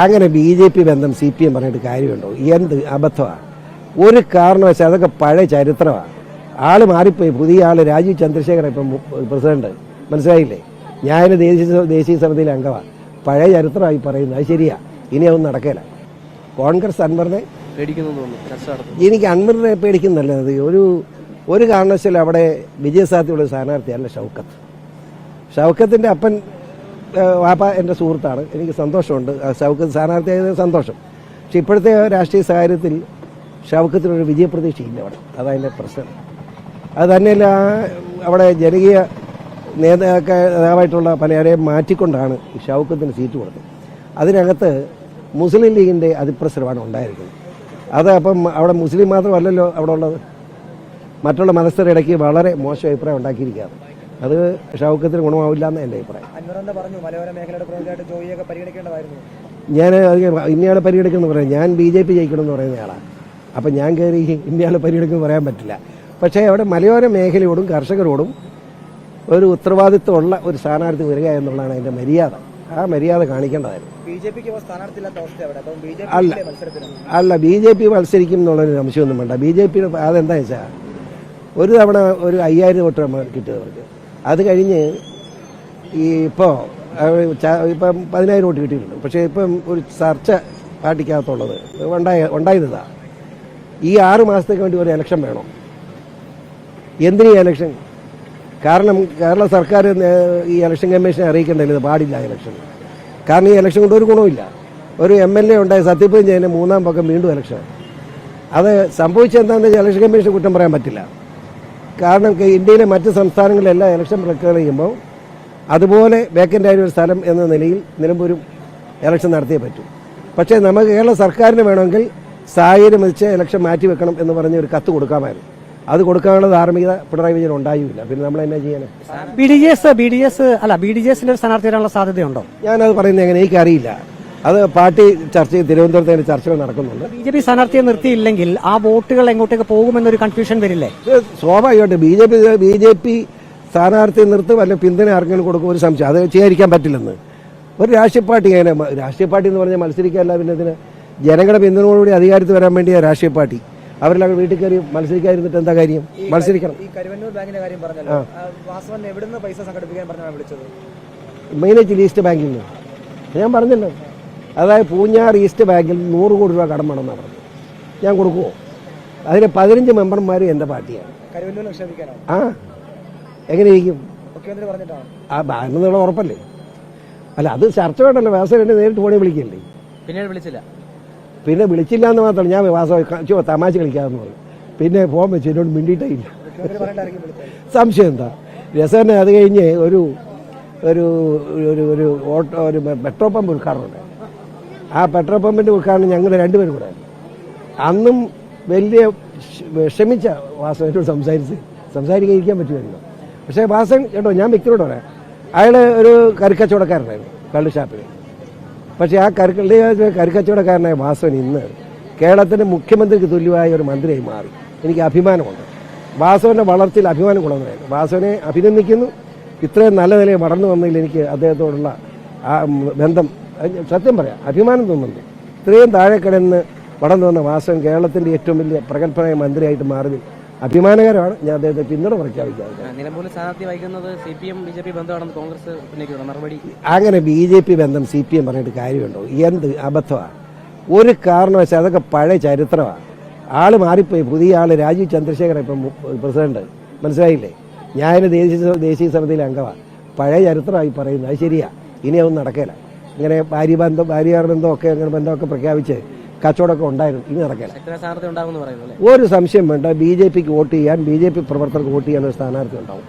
അങ്ങനെ BJP ബന്ധം CPM പറഞ്ഞിട്ട് കാര്യമുണ്ടോ? എന്ത് അബദ്ധമാണ്. ഒരു കാരണവശാൽ അതൊക്കെ പഴയ ചരിത്രമാണ്. ആള് മാറിപ്പോയി. പുതിയ ആള് രാജീവ് ചന്ദ്രശേഖർ ഇപ്പം പ്രസിഡന്റ്. മനസ്സിലായില്ലേ? ഞാൻ ദേശീയ സമിതിയിലെ അംഗമാണ്. പഴയ ചരിത്രമായി പറയുന്നത്. അത് ശരിയാ. ഇനി അതൊന്നും നടക്കില്ല. കോൺഗ്രസ് അൻവറിനെ എനിക്ക് അൻവറിനെ പേടിക്കുന്നല്ലത്. ഒരു കാരണവശാലും അവിടെ വിജയസാധ്യതയുള്ള സ്ഥാനാർത്ഥിയല്ല ഷൗക്കത്തിൻ്റെ അപ്പൻ വാപ്പ എൻ്റെ സുഹൃത്താണ്. എനിക്ക് സന്തോഷമുണ്ട് ഷൗക്കത്ത് സ്ഥാനാർത്ഥിയായത് സന്തോഷം. പക്ഷെ ഇപ്പോഴത്തെ രാഷ്ട്രീയ സാഹചര്യത്തിൽ ഷൗക്കത്തിനൊരു വിജയപ്രതീക്ഷയില്ല അവിടെ. അതതിൻ്റെ പ്രശ്നം. അത് തന്നെയല്ല, അവിടെ ജനകീയ നേതാവായിട്ടുള്ള പലരെയും മാറ്റിക്കൊണ്ടാണ് ഷൗക്കത്തിന് സീറ്റ് കൊടുത്തത്. അതിനകത്ത് മുസ്ലിം ലീഗിൻ്റെ അതിപ്രസരമാണ് ഉണ്ടായിരിക്കുന്നത്. അത് അപ്പം അവിടെ മുസ്ലിം മാത്രമല്ലല്ലോ അവിടെ ഉള്ളത്, മറ്റുള്ള മതസ്ഥരുടെ ഇടയ്ക്ക് വളരെ മോശം അഭിപ്രായം ഉണ്ടാക്കിയിരിക്കുകയാണ്. അത് ഷൗക്കത്തിന് ഗുണമാവില്ല എന്ന് എൻ്റെ അഭിപ്രായം. ഞാൻ ഇന്നയാളെ പരിഗണിക്കുമെന്ന് പറയാം. ഞാൻ BJP ജയിക്കണമെന്ന് പറയുന്ന ആളാണ്. അപ്പം ഞാൻ കയറി ഇന്നയാളെ പരിഗണിക്കുമെന്ന് പറയാൻ പറ്റില്ല. പക്ഷേ അവിടെ മലയോര മേഖലയോടും കർഷകരോടും ഒരു ഉത്തരവാദിത്വമുള്ള ഒരു സ്ഥാനാർത്ഥി വരിക എന്നുള്ളതാണ് അതിൻ്റെ മര്യാദ. ആ മര്യാദ കാണിക്കേണ്ടതായിരുന്നു. അല്ല BJP മത്സരിക്കും എന്നുള്ളൊരു സംശയമൊന്നും വേണ്ട. BJP അതെന്താ വെച്ചാൽ ഒരു തവണ ഒരു 5000 വോട്ട് കിട്ടിയവർക്ക്, അത് കഴിഞ്ഞ് ഇപ്പം 10,000 വോട്ട് കിട്ടിയിട്ടുണ്ട്. പക്ഷേ ഇപ്പം ഒരു ചർച്ച പാർട്ടിക്കകത്തുള്ളത് ഉണ്ടായതാ. ഈ 6 മാസത്തേക്ക് വേണ്ടി ഒരു ഇലക്ഷൻ വേണം. എന്തിനീ ഇലക്ഷൻ? കാരണം കേരള സർക്കാർ ഈ ഇലക്ഷൻ കമ്മീഷനെ അറിയിക്കേണ്ടത് പാടില്ല ഇലക്ഷൻ. കാരണം ഈ ഇലക്ഷൻ കൊണ്ട് ഒരു ഗുണമില്ല. ഒരു MLA ഉണ്ടായി സത്യപ്രതിജ്ഞ ചെയ്യുന്ന 3-ാം പക്കം വീണ്ടും ഇലക്ഷൻ. അത് സംഭവിച്ചെന്താണെന്ന് വെച്ചാൽ ഇലക്ഷൻ കമ്മീഷൻ കുറ്റം പറയാൻ പറ്റില്ല. കാരണം ഇന്ത്യയിലെ മറ്റ് സംസ്ഥാനങ്ങളിലെല്ലാം ഇലക്ഷൻ പ്രക്രിയ ചെയ്യുമ്പോൾ അതുപോലെ വേക്കൻ്റ് ആയ ഒരു സ്ഥലം എന്ന നിലയിൽ നിലമ്പൂരും ഇലക്ഷൻ നടത്തിയേ പറ്റൂ. പക്ഷേ നമുക്ക് കേരള സർക്കാരിന് വേണമെങ്കിൽ സാഹചര്യം വെച്ച് ഇലക്ഷൻ മാറ്റിവെക്കണം എന്ന് പറഞ്ഞ് ഒരു കത്ത് കൊടുക്കാമായിരുന്നു. അത് കൊടുക്കാനുള്ള ധാർമ്മികത പിണറായി വിജയൻ ഉണ്ടായില്ല. പിന്നെ നമ്മൾ എന്നാ ചെയ്യാൻ? BDJസിന്റെ സ്ഥാനാർത്ഥി വരാനുള്ള സാധ്യതയുണ്ടോ? ഞാനത് പറയുന്നത് എങ്ങനെ എനിക്കറിയില്ല. അത് പാർട്ടി ചർച്ച തിരുവനന്തപുരത്ത് ചർച്ചകൾ നടക്കുന്നുണ്ട്. BJP സ്ഥാനാർത്ഥിയെ നിർത്തിയില്ലെങ്കിൽ ആ വോട്ടുകൾ എങ്ങോട്ടേക്ക് പോകുമെന്നൊരു കൺഫ്യൂഷൻ വരില്ലേ? സ്വാഭാവികമായിട്ട് BJP സ്ഥാനാർത്ഥിയെ നിർത്തും, അല്ലെ പിന്തുണ ആർക്കെങ്കിലും കൊടുക്കും, ഒരു സംശയം. അത് ചെയ്യാതിരിക്കാൻ പറ്റില്ലെന്ന്. ഒരു രാഷ്ട്രീയ പാർട്ടി രാഷ്ട്രീയ പാർട്ടി എന്ന് പറഞ്ഞാൽ മത്സരിക്കാനല്ല, പിന്നെ ഇതിന് ജനങ്ങളുടെ പിന്തുണയോടുകൂടി അധികാരത്തിൽ വരാൻ വേണ്ടിയ രാഷ്ട്രീയ പാർട്ടി. അവരെല്ലാം വീട്ടിൽ കയറി മത്സരിക്കാതിരുന്നിട്ട് എന്താ കാര്യം? മത്സരിക്കണം. മെയിനായിട്ട് ഈസ്റ്റ് ബാങ്കിൽ നിന്ന് ഞാൻ പറഞ്ഞല്ലോ. അതായത് പൂഞ്ഞാർ ഈസ്റ്റ് ബാങ്കിൽ 100 കോടി രൂപ കടം വേണമെന്നാണ് പറഞ്ഞത്. ഞാൻ കൊടുക്കുമോ? അതിന് 15 മെമ്പർമാർ എൻ്റെ പാർട്ടിയാണ്. എങ്ങനെ ഇരിക്കും? എന്നുള്ള ഉറപ്പല്ലേ? അല്ല, അത് ചർച്ച വേണ്ടല്ലോ. വ്യാസം എന്നെ നേരിട്ട് ഫോണിൽ വിളിക്കല്ലേ? പിന്നെ വിളിച്ചില്ല എന്ന് മാത്രമല്ല. ഞാൻ വാസം തമാശ കളിക്കാമെന്ന് പറയും. പിന്നെ ഫോൺ വെച്ച് എന്നോട് മിണ്ടിയിട്ടേ ഇല്ല. സംശയം എന്താ? രസന അത് കഴിഞ്ഞ് ഒരു പെട്രോൾ പമ്പ് ഉദ്ഘാടനമുണ്ട്. ആ പെട്രോൾ പമ്പിൻ്റെ ഉദ്ഘാടനം ഞങ്ങൾ രണ്ടുപേരും കൂടെ. അന്നും വലിയ വിഷമിച്ച വാസൻ എന്നോട് സംസാരിക്കാതിരിക്കാൻ പറ്റുമായിരുന്നു. പക്ഷേ വാസൻ കേട്ടോ, ഞാൻ വ്യക്തിയോട് പറയാം, അയാൾ ഒരു കറിക്കച്ചവടക്കാരനായിരുന്നു കള്ളുഷാപ്പിൽ. പക്ഷേ ആ കറിക്കച്ചവടക്കാരനായ വാസവൻ ഇന്ന് കേരളത്തിൻ്റെ മുഖ്യമന്ത്രിക്ക് തുല്യമായ ഒരു മന്ത്രിയായി മാറി. എനിക്ക് അഭിമാനമുണ്ട്. വാസവൻ്റെ വളർച്ചയിൽ അഭിമാനം കൊള്ളുന്നതായിരുന്നു. വാസവനെ അഭിനന്ദിക്കുന്നു. ഇത്രയും നല്ല നിലയിൽ വളർന്നു വന്നതിൽ എനിക്ക് അദ്ദേഹത്തോടുള്ള ആ ബന്ധം സത്യം പറയാം, അഭിമാനം തോന്നുന്നുണ്ട്. ഇത്രയും താഴെ കിടന്ന് വളർന്നു വന്ന വാസവൻ കേരളത്തിൻ്റെ ഏറ്റവും വലിയ പ്രഗത്ഭനായ മന്ത്രിയായിട്ട് മാറി അഭിമാനകരമാണ്. ഞാൻ അദ്ദേഹത്തെ പിന്തുണ പ്രഖ്യാപിക്കാറുണ്ട്. അങ്ങനെ BJP ബന്ധം CPM പറഞ്ഞിട്ട് കാര്യമുണ്ടോ? എന്ത് അബദ്ധമാണ്. ഒരു കാരണവശാൽ അതൊക്കെ പഴയ ചരിത്രമാണ്. ആള് മാറിപ്പോയി. പുതിയ ആള് രാജീവ് ചന്ദ്രശേഖർ ഇപ്പം പ്രസിഡന്റ്. മനസ്സിലായില്ലേ? ഞാൻ ദേശീയ സമിതിയിലെ അംഗമാണ്. പഴയ ചരിത്രമായി പറയുന്നത്. അത് ശരിയാ. ഇനി അതൊന്നും നടക്കില്ല. ഇങ്ങനെ ഭാര്യാർ ബന്ധമൊക്കെ അങ്ങനെ ബന്ധമൊക്കെ പ്രഖ്യാപിച്ച് കച്ചവടമൊക്കെ ഉണ്ടായിരുന്നു. ഇനി നടക്കില്ല. ഒരു സംശയം വേണ്ട. BJPക്ക് വോട്ട് ചെയ്യാൻ, BJP പ്രവർത്തകർക്ക് വോട്ട് ചെയ്യാൻ ഒരു സ്ഥാനാർത്ഥി ഉണ്ടാവും.